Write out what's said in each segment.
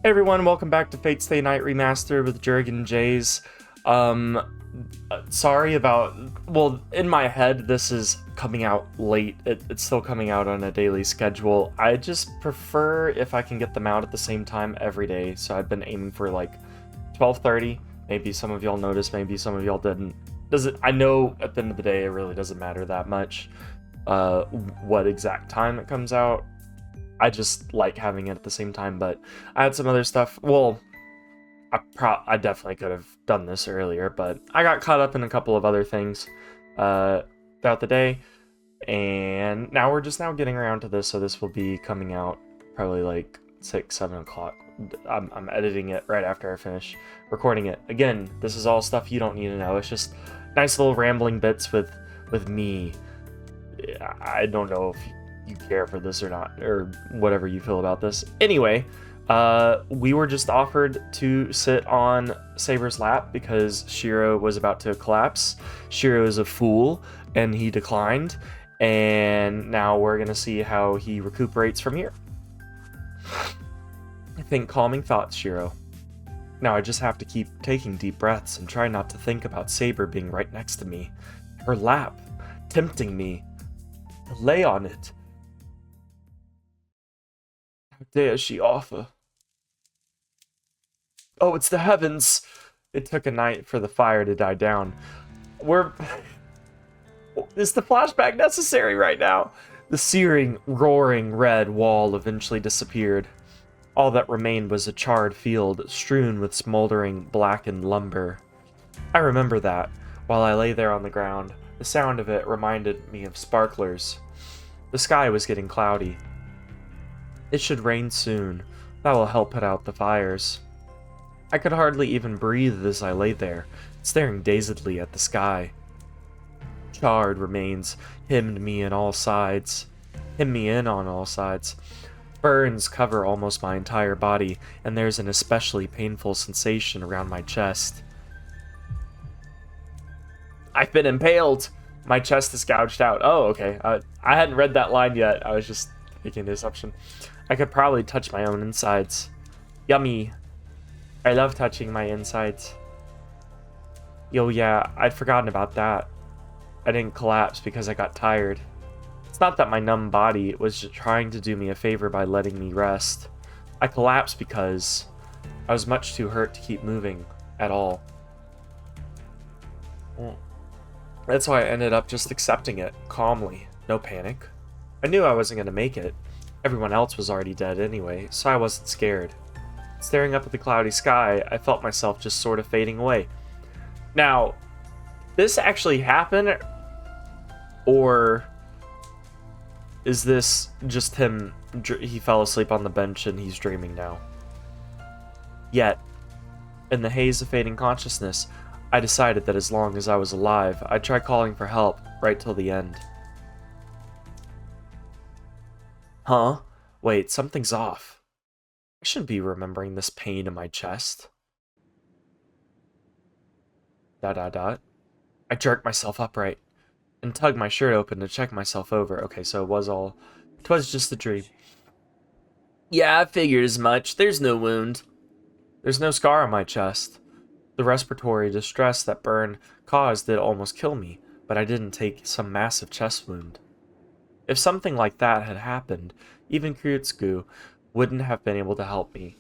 Hey everyone, welcome back to Fate Stay Night Remastered with JerganJaze. Sorry about, well, in my head, this is coming out late. It's still coming out on a daily schedule. I just prefer if I can get them out at the same time every day. So I've been aiming for like 12:30. Maybe some of y'all noticed, maybe some of y'all didn't. I know at the end of the day, it really doesn't matter that much what exact time it comes out. I just like having it at the same time, but I had some other stuff. Well, I definitely could have done this earlier, but I got caught up in a couple of other things throughout the day, and now we're just now getting around to this, so this will be coming out probably like 6, 7 o'clock. I'm editing it right after I finish recording it. Again, this is all stuff you don't need to know. It's just nice little rambling bits with me. I don't know if you care for this or not, or whatever you feel about this. Anyway, we were just offered to sit on Saber's lap because Shirou was about to collapse. Shirou is a fool, and he declined, and now we're gonna see how he recuperates from here. Think calming thoughts, Shirou. Now I just have to keep taking deep breaths and try not to think about Saber being right next to me. Her lap, tempting me to lay on it. How dare she offer? Oh, it's the heavens! It took a night for the fire to die down. Is the flashback necessary right now? The searing, roaring red wall eventually disappeared. All that remained was a charred field strewn with smoldering, blackened lumber. I remember that, while I lay there on the ground. The sound of it reminded me of sparklers. The sky was getting cloudy. It should rain soon. That will help put out the fires. I could hardly even breathe as I lay there, staring dazedly at the sky. Charred remains hemmed me on all sides. Burns cover almost my entire body, and there's an especially painful sensation around my chest. I've been impaled! My chest is gouged out. Oh, okay. I hadn't read that line yet. I was just making the assumption. I could probably touch my own insides. Yummy. I love touching my insides. Yo, yeah, I'd forgotten about that. I didn't collapse because I got tired. It's not that my numb body was just trying to do me a favor by letting me rest. I collapsed because I was much too hurt to keep moving at all. That's why I ended up just accepting it, calmly, no panic. I knew I wasn't going to make it. Everyone else was already dead anyway, so I wasn't scared. Staring up at the cloudy sky, I felt myself just sort of fading away. Now, this actually happened, or is this just him? He fell asleep on the bench and he's dreaming now. Yet, in the haze of fading consciousness, I decided that as long as I was alive, I'd try calling for help right till the end. Huh? Wait, something's off. I shouldn't be remembering this pain in my chest. ... I jerked myself upright and tugged my shirt open to check myself over. Okay, so it was just a dream. Yeah, I figured as much. There's no wound. There's no scar on my chest. The respiratory distress that burn caused did almost kill me, but I didn't take some massive chest wound. If something like that had happened, even Kyutsugu wouldn't have been able to help me.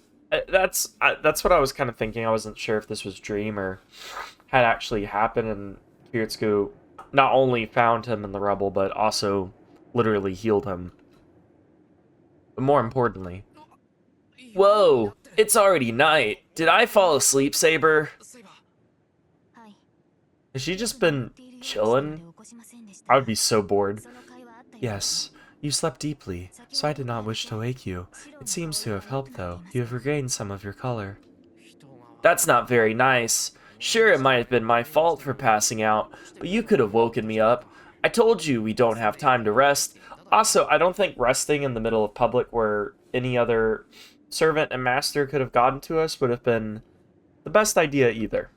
That's what I was kind of thinking. I wasn't sure if this was dream or had actually happened, and Kyutsugu not only found him in the rubble, but also literally healed him. But more importantly... Whoa! It's already night! Did I fall asleep, Saber? Has she just been chilling? I would be so bored. Yes, you slept deeply, so I did not wish to wake you. It seems to have helped, though. You have regained some of your color. That's not very nice. Sure, it might have been my fault for passing out, but you could have woken me up. I told you we don't have time to rest. Also, I don't think resting in the middle of public where any other servant and master could have gotten to us would have been the best idea either.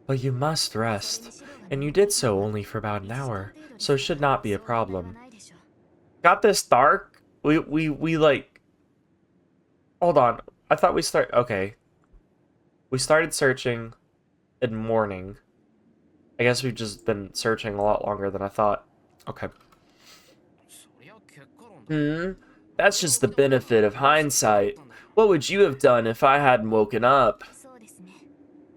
But you must rest, and you did so only for about an hour, so it should not be a problem. Got this dark? We like Hold on. I thought we start. Okay. We started searching in morning. I guess we've just been searching a lot longer than I thought. Okay. Hmm. That's just the benefit of hindsight. What would you have done if I hadn't woken up?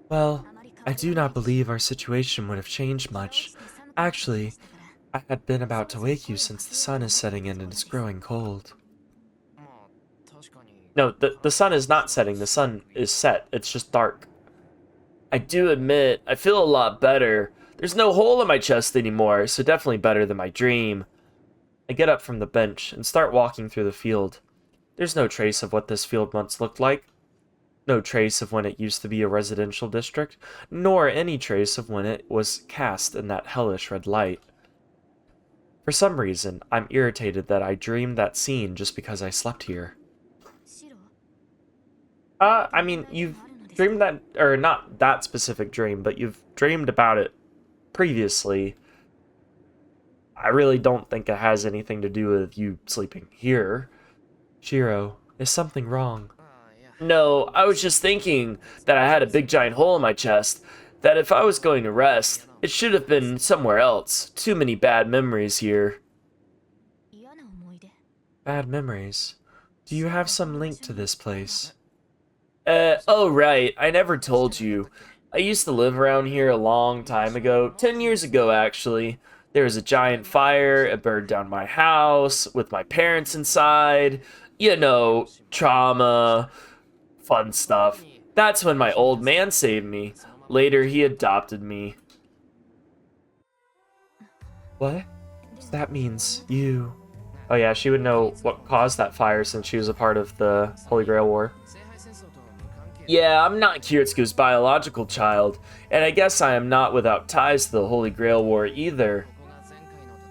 Well, I do not believe our situation would have changed much. Actually, I had been about to wake you since the sun is setting in and it's growing cold. No, the sun is not setting. The sun is set. It's just dark. I do admit, I feel a lot better. There's no hole in my chest anymore, so definitely better than my dream. I get up from the bench and start walking through the field. There's no trace of what this field once looked like. No trace of when it used to be a residential district, nor any trace of when it was cast in that hellish red light. For some reason, I'm irritated that I dreamed that scene just because I slept here. I mean, you've dreamed that, or not that specific dream, but you've dreamed about it previously. I really don't think it has anything to do with you sleeping here. Shirou, is something wrong? No, I was just thinking that I had a big giant hole in my chest, that if I was going to rest, it should have been somewhere else. Too many bad memories here. Bad memories? Do you have some link to this place? Oh right, I never told you. I used to live around here a long time ago, 10 years ago actually. There was a giant fire, it burned down my house, with my parents inside. You know, trauma, fun stuff. That's when my old man saved me. Later, he adopted me. What? So that means you... Oh yeah, she would know what caused that fire since she was a part of the Holy Grail War. Yeah, I'm not Kiritsuku's biological child, and I guess I am not without ties to the Holy Grail War either.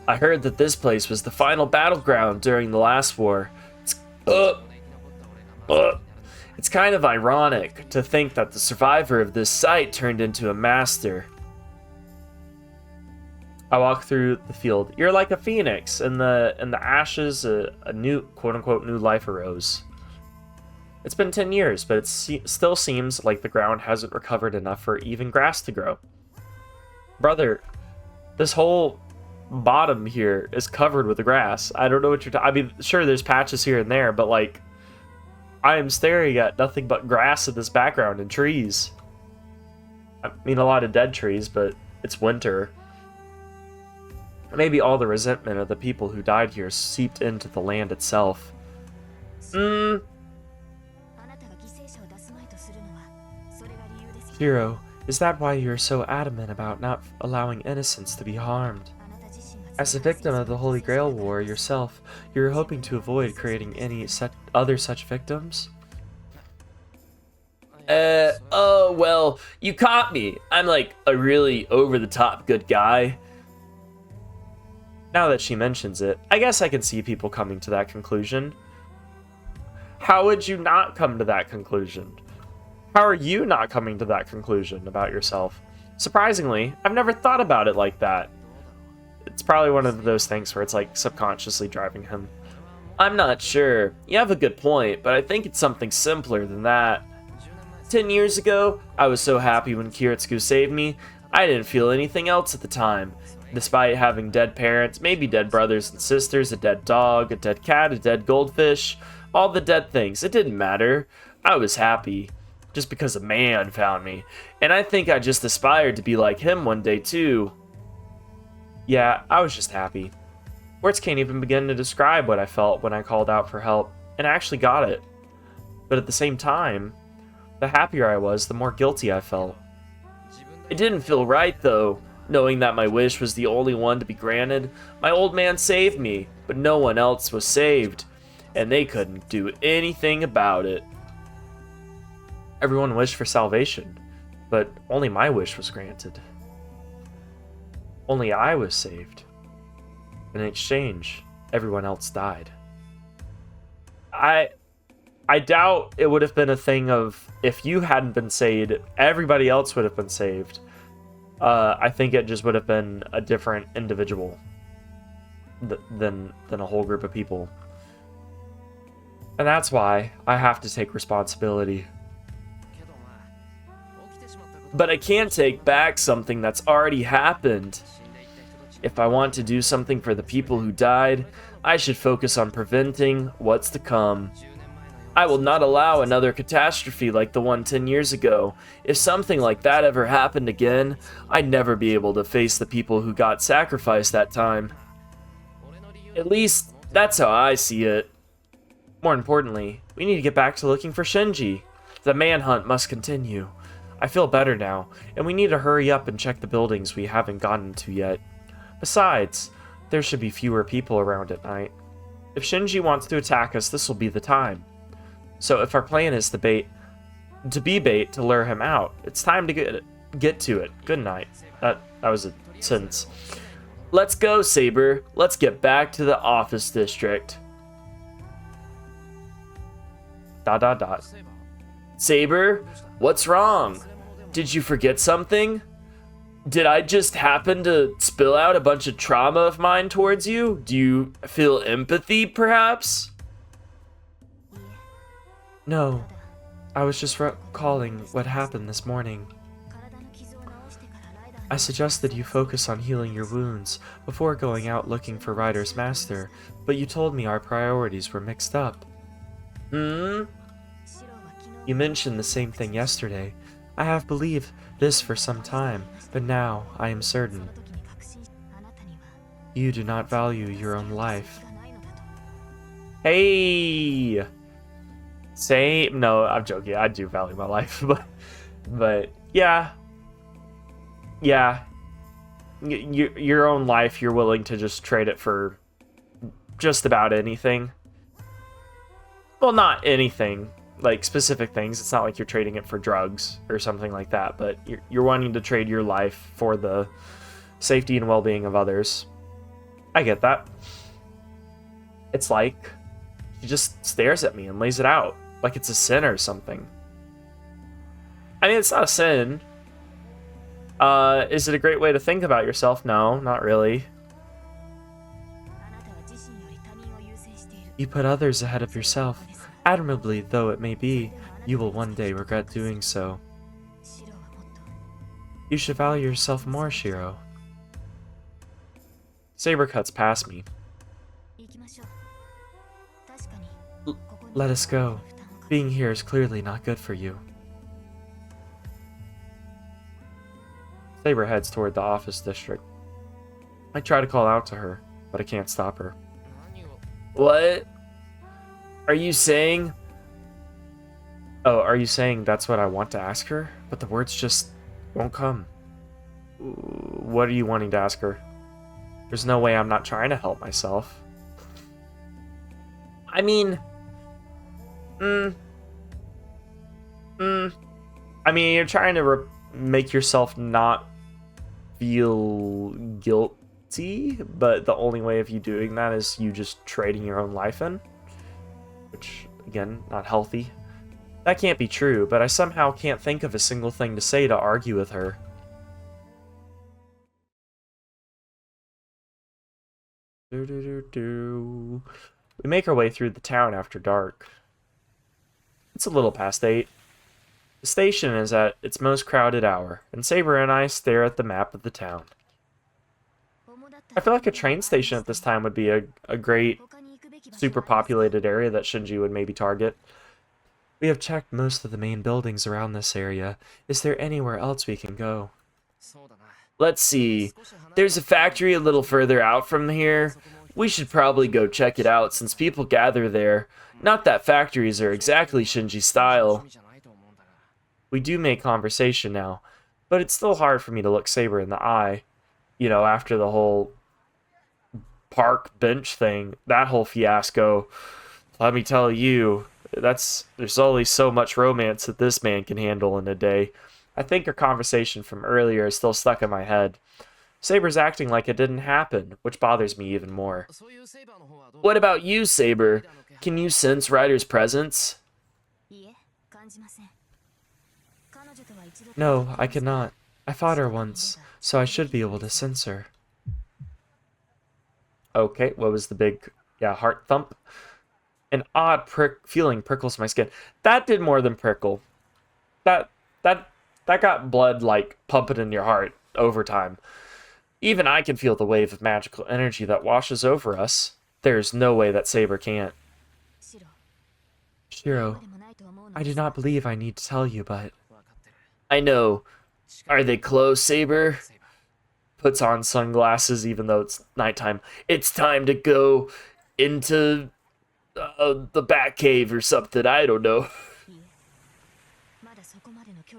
I heard that this place was the final battleground during the last war. Uh, it's kind of ironic to think that the survivor of this site turned into a master. I walk through the field. You're like a phoenix. In the ashes, a new, quote-unquote, new life arose. It's been 10 years, but it still seems like the ground hasn't recovered enough for even grass to grow. Brother, this whole bottom here is covered with grass. I don't know what you're talking. I mean, sure, there's patches here and there, but like, I am staring at nothing but grass in this background and trees. I mean, a lot of dead trees, but it's winter. Maybe all the resentment of the people who died here seeped into the land itself. Shirou, is that why you're so adamant about not allowing innocents to be harmed? As a victim of the Holy Grail War yourself, you're hoping to avoid creating any other such victims? Oh, well, you caught me. I'm like a really over-the-top good guy. Now that she mentions it, I guess I can see people coming to that conclusion. How would you not come to that conclusion? How are you not coming to that conclusion about yourself? Surprisingly, I've never thought about it like that. It's probably one of those things where it's like subconsciously driving him. I'm not sure. You have a good point, but I think it's something simpler than that. 10 years ago, I was so happy when Kiritsuku saved me, I didn't feel anything else at the time. Despite having dead parents, maybe dead brothers and sisters, a dead dog, a dead cat, a dead goldfish, all the dead things, it didn't matter. I was happy. Just because a man found me. And I think I just aspired to be like him one day too. Yeah, I was just happy. Words can't even begin to describe what I felt when I called out for help, and I actually got it. But at the same time, the happier I was, the more guilty I felt. It didn't feel right though, knowing that my wish was the only one to be granted. My old man saved me, but no one else was saved, and they couldn't do anything about it. Everyone wished for salvation, but only my wish was granted. Only I was saved. In exchange, everyone else died. I doubt it would have been a thing of, if you hadn't been saved, everybody else would have been saved. I think it just would have been a different individual than a whole group of people. And that's why I have to take responsibility. But I can't take back something that's already happened. If I want to do something for the people who died, I should focus on preventing what's to come. I will not allow another catastrophe like the one 10 years ago. If something like that ever happened again, I'd never be able to face the people who got sacrificed that time. At least, that's how I see it. More importantly, we need to get back to looking for Shinji. The manhunt must continue. I feel better now, and we need to hurry up and check the buildings we haven't gotten to yet. Besides, there should be fewer people around at night. If Shinji wants to attack us, this will be the time. So if our plan is to be bait to lure him out, it's time to get to it. Good night. That was a sentence. Let's go, Saber. Let's get back to the office district. ... Saber, what's wrong? Did you forget something? Did I just happen to spill out a bunch of trauma of mine towards you? Do you feel empathy, perhaps? No, I was just recalling what happened this morning. I suggested you focus on healing your wounds before going out looking for Rider's Master, but you told me our priorities were mixed up. You mentioned the same thing yesterday. I have believed this for some time, but now I am certain. You do not value your own life. Hey! No, I'm joking. I do value my life, but yeah. Yeah. Your own life, you're willing to just trade it for just about anything. Well, not anything. Like specific things. It's not like you're trading it for drugs or something like that, but you're wanting to trade your life for the safety and well-being of others. I get that. It's like he just stares at me and lays it out like it's a sin or something. I mean, it's not a sin. Is it a great way to think about yourself? No, not really. You put others ahead of yourself. Admirably though it may be, you will one day regret doing so. You should value yourself more, Shirou. Saber cuts past me. Let us go. Being here is clearly not good for you. Saber heads toward the office district. I try to call out to her, but I can't stop her. What? Are you saying... Oh, are you saying that's what I want to ask her? But the words just won't come. What are you wanting to ask her? There's no way I'm not trying to help myself. I mean... I mean, you're trying to make yourself not feel guilty, but the only way of you doing that is you just trading your own life in. Which, again, not healthy. That can't be true, but I somehow can't think of a single thing to say to argue with her. We make our way through the town after dark. It's a little past 8. The station is at its most crowded hour, and Saber and I stare at the map of the town. I feel like a train station at this time would be a great, super populated area that Shinji would maybe target. We have checked most of the main buildings around this area. Is there anywhere else we can go? Let's see. There's a factory a little further out from here. We should probably go check it out since people gather there. Not that factories are exactly Shinji's style. We do make conversation now, but it's still hard for me to look Saber in the eye. You know, after the whole park bench thing, that whole fiasco, let me tell you, there's only so much romance that this man can handle in a day. I think our conversation from earlier is still stuck in my head. Saber's acting like it didn't happen, which bothers me even more. What about you, Saber? Can you sense Ryder's presence? No, I cannot. I fought her once, so I should be able to sense her. Okay, what was the big, heart thump? An odd feeling prickles my skin. That did more than prickle. That that that got blood like pumping in your heart over time. Even I can feel the wave of magical energy that washes over us. There's no way that Saber can't. Shirou, I do not believe I need to tell you, but... I know. Are they close, Saber? Puts on sunglasses even though it's nighttime. It's time to go into the Batcave or something, I don't know.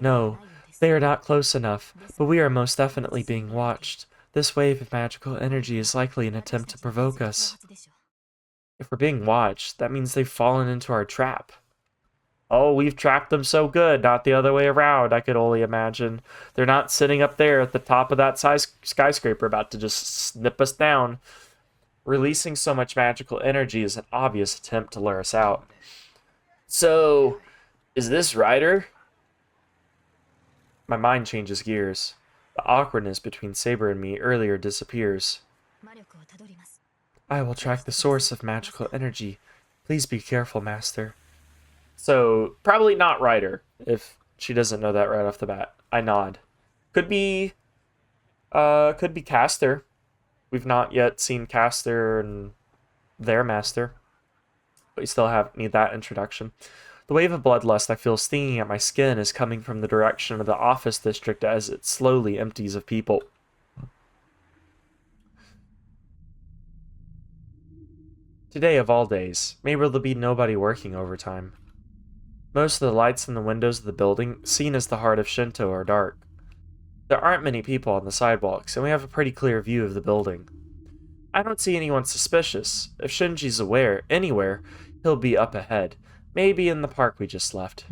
No, they are not close enough, but we are most definitely being watched. This wave of magical energy is likely an attempt to provoke us. If we're being watched, that means they've fallen into our trap. Oh, we've trapped them so good, not the other way around, I could only imagine. They're not sitting up there at the top of that skyscraper about to just snip us down. Releasing so much magical energy is an obvious attempt to lure us out. So, is this Ryder? My mind changes gears. The awkwardness between Saber and me earlier disappears. I will track the source of magical energy. Please be careful, Master. So, probably not Ryder, if she doesn't know that right off the bat. I nod. Could be Caster. We've not yet seen Caster and their master. But we still need that introduction. The wave of bloodlust I feel stinging at my skin is coming from the direction of the office district as it slowly empties of people. Today of all days, maybe there'll be nobody working overtime. Most of the lights in the windows of the building, seen as the heart of Shinto, are dark. There aren't many people on the sidewalks, and we have a pretty clear view of the building. I don't see anyone suspicious. If Shinji's anywhere, he'll be up ahead. Maybe in the park we just left.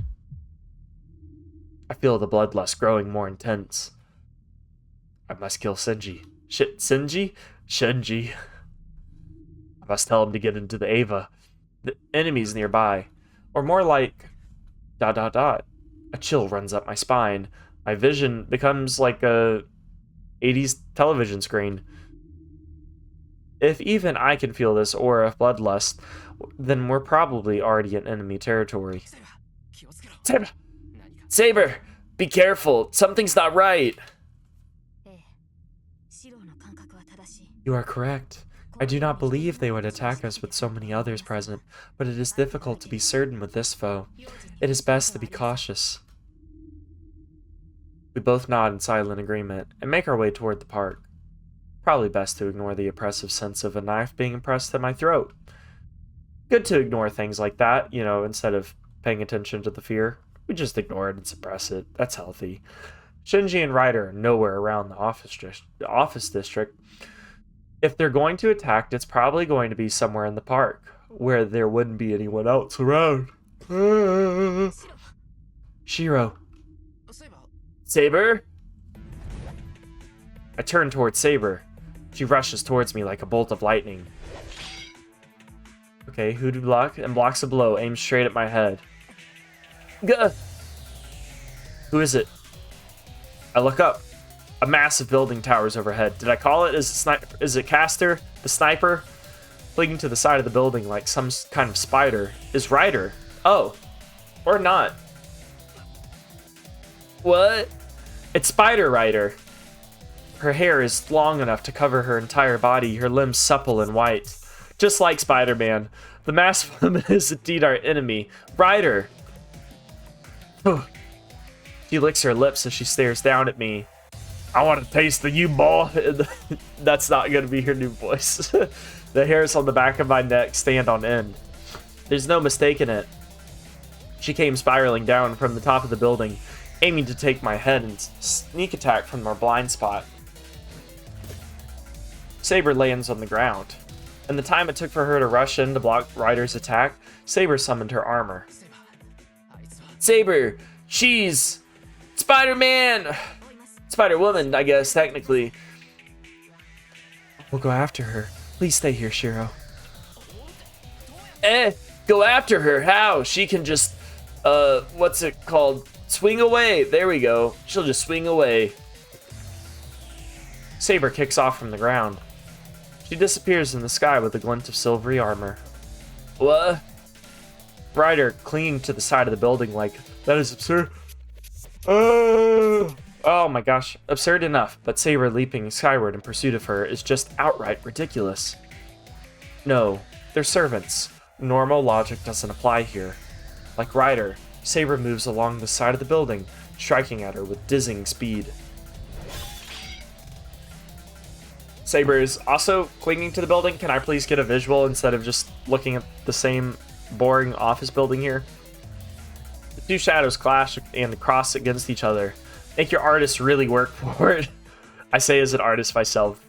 I feel the bloodlust growing more intense. I must kill Shinji. Shinji? Shinji. I must tell him to get into the Ava. The enemy's nearby. Or more like... ... A chill runs up my spine. My vision becomes like a 80s television screen. If even I can feel this aura of bloodlust, then we're probably already in enemy territory. Saber! Saber! Be careful! Something's not right! You are correct. I do not believe they would attack us with so many others present, but it is difficult to be certain with this foe. It is best to be cautious. We both nod in silent agreement and make our way toward the park. Probably best to ignore the oppressive sense of a knife being impressed at my throat. Good to ignore things like that, you know, instead of paying attention to the fear. We just ignore it and suppress it. That's healthy. Shinji and Ryder are nowhere around the office district. If they're going to attack, it's probably going to be somewhere in the park, where there wouldn't be anyone else around. Shirou. Saber? I turn towards Saber. She rushes towards me like a bolt of lightning. Okay, hoodoo block and blocks a blow, aims straight at my head. Gah! Who is it? I look up. A massive building towers overhead. Did I call it? Is it Caster, the sniper? Fleeing to the side of the building like some kind of spider. Is Ryder. Oh. Or not. What? It's Spider Ryder. Her hair is long enough to cover her entire body, her limbs supple and white. Just like Spider-Man. The masked woman is indeed our enemy. Ryder. She licks her lips as she stares down at me. I want to taste the U-ball. That's not going to be her new voice. The hairs on the back of my neck stand on end. There's no mistaking it. She came spiraling down from the top of the building, aiming to take my head and sneak attack from our blind spot. Saber lands on the ground. In the time it took for her to rush in to block Ryder's attack, Saber summoned her armor. Saber! She's... Spider-Man! Spider-Woman, I guess, technically. We'll go after her. Please stay here, Shirou. Go after her? How? She can just, what's it called? Swing away. There we go. She'll just swing away. Saber kicks off from the ground. She disappears in the sky with a glint of silvery armor. What? Ryder clinging to the side of the building like, that is absurd. Oh my gosh, absurd enough, but Saber leaping skyward in pursuit of her is just outright ridiculous. No, they're servants. Normal logic doesn't apply here. Like Ryder, Saber moves along the side of the building, striking at her with dizzying speed. Saber is also clinging to the building. Can I please get a visual instead of just looking at the same boring office building here? The two shadows clash and cross against each other. Make your artist really work for it. I say as an artist myself.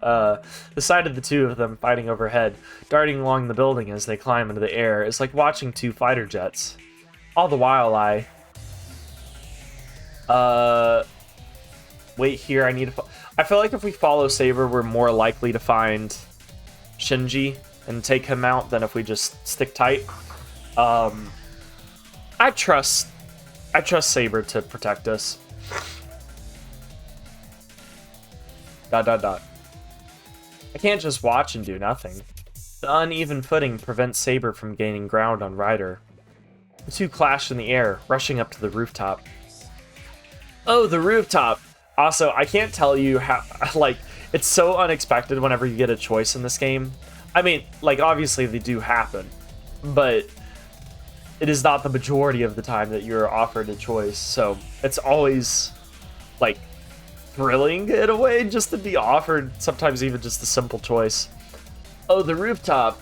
The sight of the two of them fighting overhead, darting along the building as they climb into the air, is like watching two fighter jets. All the while wait here, I need to... I feel like if we follow Saber, we're more likely to find Shinji and take him out than if we just stick tight. I trust Saber to protect us. ... I can't just watch and do nothing. The uneven footing prevents Saber from gaining ground on Ryder. The two clash in the air, rushing up to the rooftop. Oh, the rooftop! Also, I can't tell you how, like, it's so unexpected whenever you get a choice in this game. I mean, like, obviously they do happen, but it is not the majority of the time that you're offered a choice, so it's always, like, thrilling in a way just to be offered sometimes even just a simple choice. Oh, the rooftop!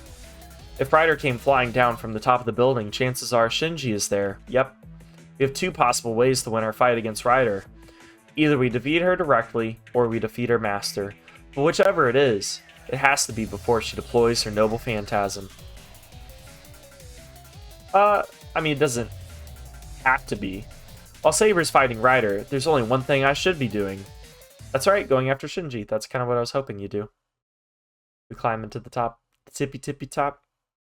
If Ryder came flying down from the top of the building, chances are Shinji is there. Yep. We have two possible ways to win our fight against Ryder. Either we defeat her directly, or we defeat her master. But whichever it is, it has to be before she deploys her noble phantasm. I mean, it doesn't have to be. While Saber's fighting Ryder, there's only one thing I should be doing. That's right, going after Shinji. That's kind of what I was hoping you do. We climb into the top, the tippy top.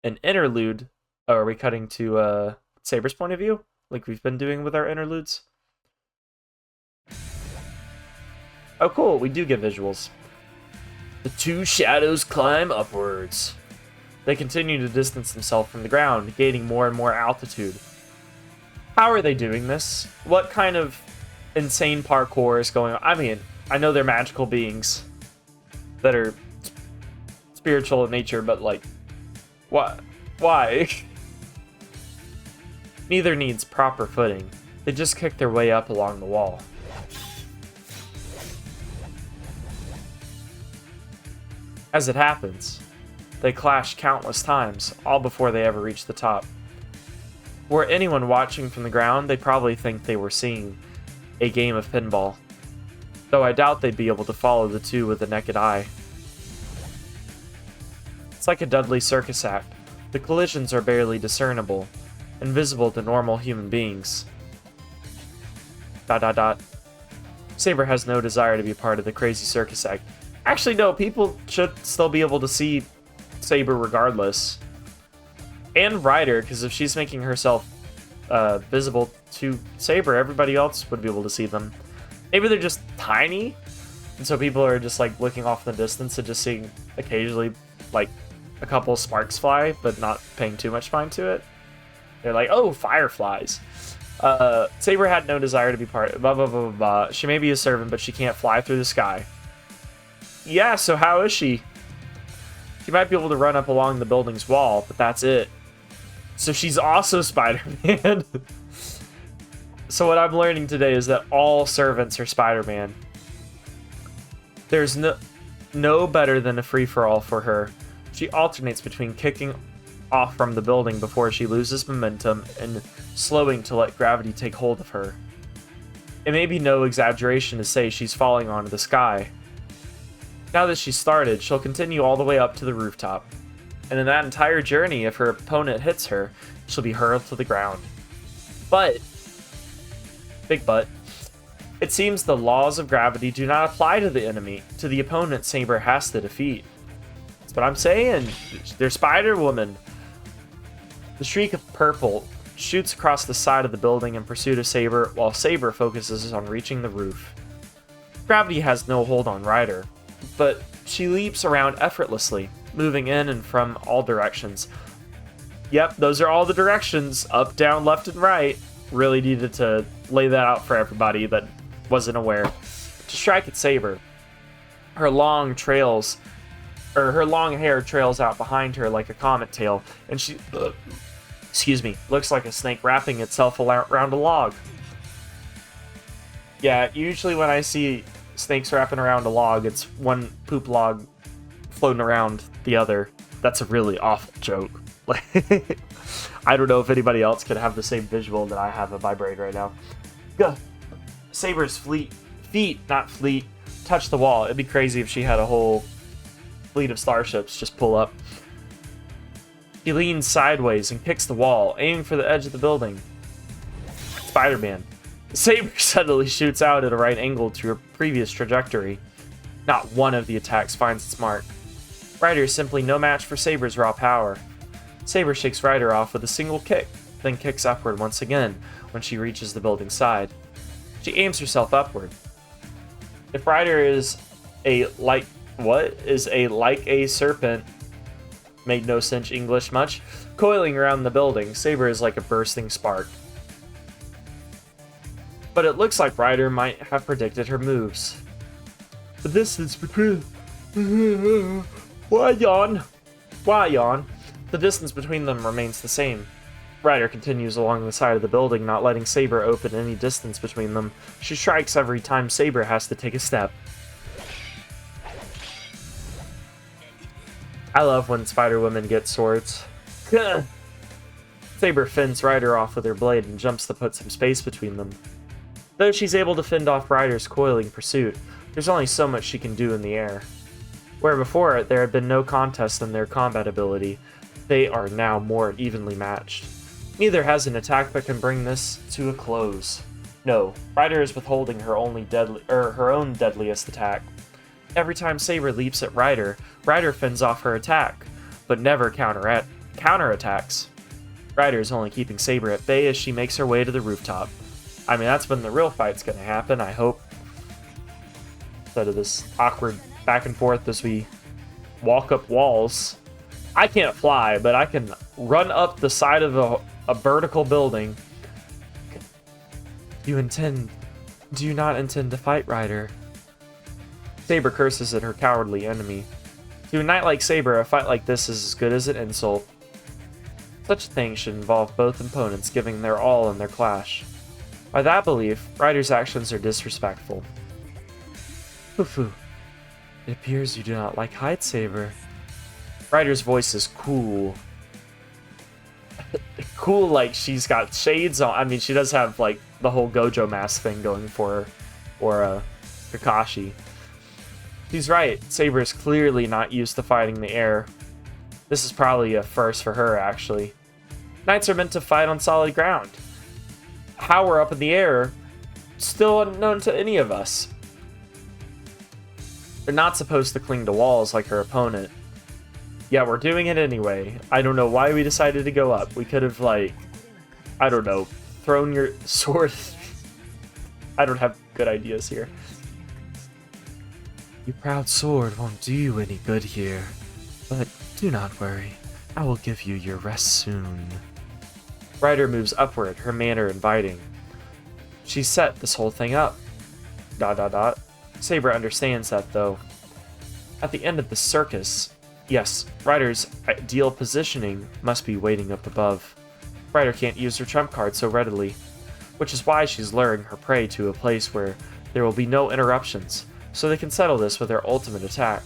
An interlude. Oh, are we cutting to Saber's point of view? Like we've been doing with our interludes? Oh cool, we do get visuals. The two shadows climb upwards. They continue to distance themselves from the ground, gaining more and more altitude. How are they doing this? What kind of insane parkour is going on? I mean, I know they're magical beings that are spiritual in nature, but like, what? Why? Neither needs proper footing. They just kick their way up along the wall. As it happens, they clash countless times, all before they ever reach the top. Were anyone watching from the ground, they probably think they were seeing a game of pinball, though I doubt they'd be able to follow the two with the naked eye. It's like a deadly circus act. The collisions are barely discernible, invisible to normal human beings. ... Saber has no desire to be part of the crazy circus act. Actually, no, people should still be able to see Saber regardless. And Ryder, because if she's making herself visible to Saber, everybody else would be able to see them. Maybe they're just tiny, and so people are just like looking off in the distance and just seeing occasionally like a couple sparks fly, but not paying too much mind to it. They're like, oh, fireflies. Saber had no desire to be part of blah, blah, blah, blah, blah. She may be a servant, but she can't fly through the sky. Yeah, so how is she? She might be able to run up along the building's wall, but that's it. So she's also Spider-Man. So what I'm learning today is that all servants are Spider-Man. There's no better than a free-for-all for her. She alternates between kicking off from the building before she loses momentum and slowing to let gravity take hold of her. It may be no exaggeration to say she's falling onto the sky. Now that she's started, she'll continue all the way up to the rooftop. And in that entire journey, if her opponent hits her, she'll be hurled to the ground. But, big but, it seems the laws of gravity do not apply to the enemy, to the opponent Saber has to defeat. That's what I'm saying. They're Spider-Woman. The streak of purple shoots across the side of the building in pursuit of Saber, while Saber focuses on reaching the roof. Gravity has no hold on Ryder, but she leaps around effortlessly, moving in and from all directions. Yep, those are all the directions. Up, down, left, and right. Really needed to lay that out for everybody that wasn't aware. To strike at Saber, her long hair trails out behind her like a comet tail, and she, excuse me, looks like a snake wrapping itself around a log. Yeah, usually when I see snakes wrapping around a log, it's one poop log floating around the other. That's a really awful joke. I don't know if anybody else could have the same visual that I have of my brain right now. Gah. Saber's feet, not fleet, touch the wall. It'd be crazy if she had a whole fleet of starships just pull up. He leans sideways and kicks the wall, aiming for the edge of the building. Spider-Man. Saber suddenly shoots out at a right angle to her previous trajectory. Not one of the attacks finds its mark. Ryder is simply no match for Saber's raw power. Saber shakes Ryder off with a single kick, then kicks upward once again when she reaches the building's side. She aims herself upward. If Ryder is like a serpent, made no sense English much, coiling around the building, Saber is like a bursting spark. But it looks like Ryder might have predicted her moves. The distance between... Why yawn? The distance between them remains the same. Ryder continues along the side of the building, not letting Saber open any distance between them. She strikes every time Saber has to take a step. I love when Spider-Women get swords. Saber fends Ryder off with her blade and jumps to put some space between them. Though she's able to fend off Ryder's coiling pursuit, there's only so much she can do in the air. Where before there had been no contest in their combat ability, they are now more evenly matched. Neither has an attack that can bring this to a close. No, Ryder is withholding her own deadliest attack. Every time Saber leaps at Ryder, Ryder fends off her attack, but never counterattacks. Ryder is only keeping Saber at bay as she makes her way to the rooftop. I mean, that's when the real fight's gonna happen, I hope. Instead of this awkward back and forth as we walk up walls. I can't fly, but I can run up the side of a vertical building. Do you not intend to fight, Ryder? Saber curses at her cowardly enemy. To a knight like Saber, a fight like this is as good as an insult. Such a thing should involve both opponents giving their all in their clash. By that belief, Ryder's actions are disrespectful. Foo-foo. It appears you do not like height, Saber. Ryder's voice is cool. Cool, like she's got shades on. I mean, she does have like the whole Gojo mask thing going for her, or Kakashi. She's right. Saber is clearly not used to fighting the air. This is probably a first for her, actually. Knights are meant to fight on solid ground. How we're up in the air, still unknown to any of us. They're not supposed to cling to walls like her opponent. Yeah, we're doing it anyway. I don't know why we decided to go up. We could have, like, I don't know, thrown your sword. I don't have good ideas here. Your proud sword won't do you any good here. But do not worry. I will give you your rest soon. Ryder moves upward, her manner inviting. She set this whole thing up. ... Saber understands that, though. At the end of the circus, yes, Ryder's ideal positioning must be waiting up above. Ryder can't use her trump card so readily, which is why she's luring her prey to a place where there will be no interruptions, so they can settle this with their ultimate attack.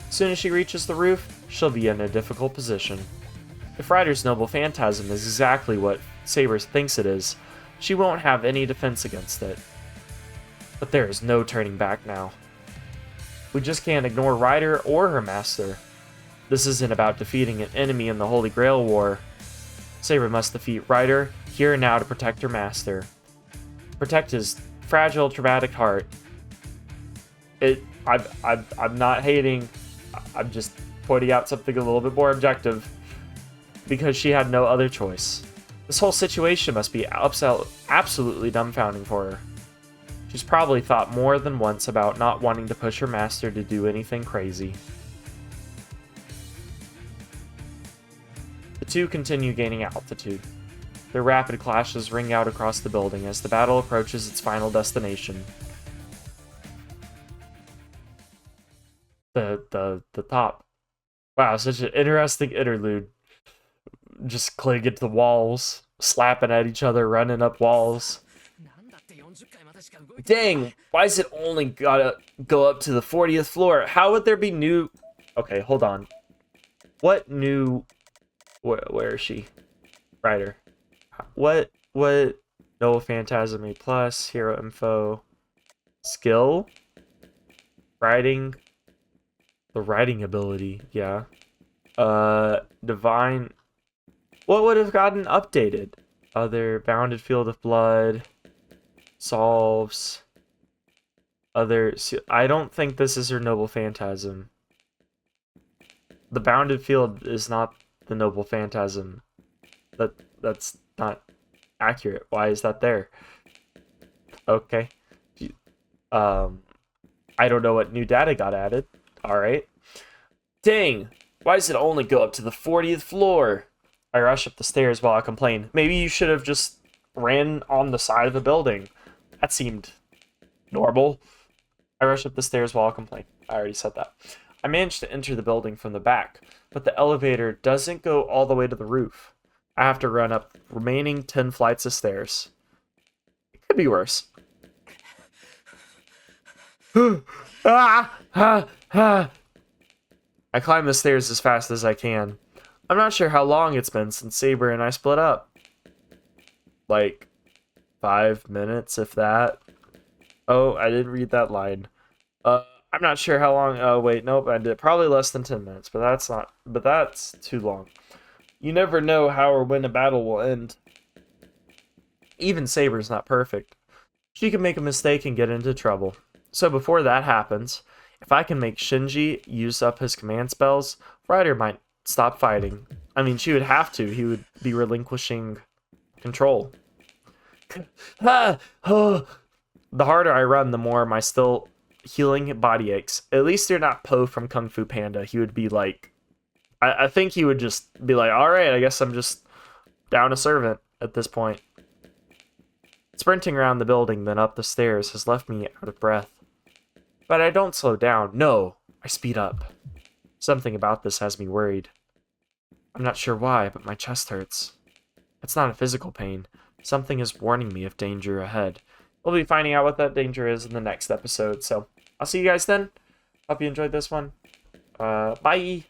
As soon as she reaches the roof, she'll be in a difficult position. If Ryder's noble phantasm is exactly what Saber thinks it is, she won't have any defense against it. But there is no turning back now. We just can't ignore Ryder or her master. This isn't about defeating an enemy in the Holy Grail War. Saber must defeat Ryder here and now to protect her master. Protect his fragile, traumatic heart. I'm not hating. I'm just pointing out something a little bit more objective. Because she had no other choice. This whole situation must be absolutely dumbfounding for her. She's probably thought more than once about not wanting to push her master to do anything crazy. The two continue gaining altitude. Their rapid clashes ring out across the building as the battle approaches its final destination. The top. Wow, such an interesting interlude. Just clinging to the walls, slapping at each other, running up walls. Dang, why is it only gotta go up to the 40th floor? How would there be new... Okay, hold on. What new... Where is she? Writer. What? No Phantasm A+, Hero Info. Skill? Writing. The writing ability, yeah. Divine... What would have gotten updated? Other Bounded Field of Blood... Solves. Other... I don't think this is her Noble Phantasm. The Bounded Field is not the Noble Phantasm. That's not accurate. Why is that there? Okay. I don't know what new data got added. Alright. Dang! Why does it only go up to the 40th floor? I rush up the stairs while I complain. Maybe you should have just ran on the side of the building. That seemed normal. I rush up the stairs while I complain. I already said that. I managed to enter the building from the back, but the elevator doesn't go all the way to the roof. I have to run up the remaining 10 flights of stairs. It could be worse. I climb the stairs as fast as I can. I'm not sure how long it's been since Saber and I split up. Like 5 minutes, if that. Oh, I didn't read that line. I'm not sure how long. Oh, wait, nope, I did. Probably less than 10 minutes, but that's too long. You never know how or when a battle will end. Even Saber's not perfect. She can make a mistake and get into trouble. So before that happens, if I can make Shinji use up his command spells, Ryder might stop fighting. I mean, she would have to. He would be relinquishing control. The harder I run, the more my still healing body aches. At least you're not Po from Kung Fu Panda. He would be like... I think he would just be like, alright, I guess I'm just down a servant at this point. Sprinting around the building, then up the stairs, has left me out of breath. But I don't slow down. No, I speed up. Something about this has me worried. I'm not sure why, but my chest hurts. It's not a physical pain. Something is warning me of danger ahead. We'll be finding out what that danger is in the next episode, so I'll see you guys then. Hope you enjoyed this one. Bye!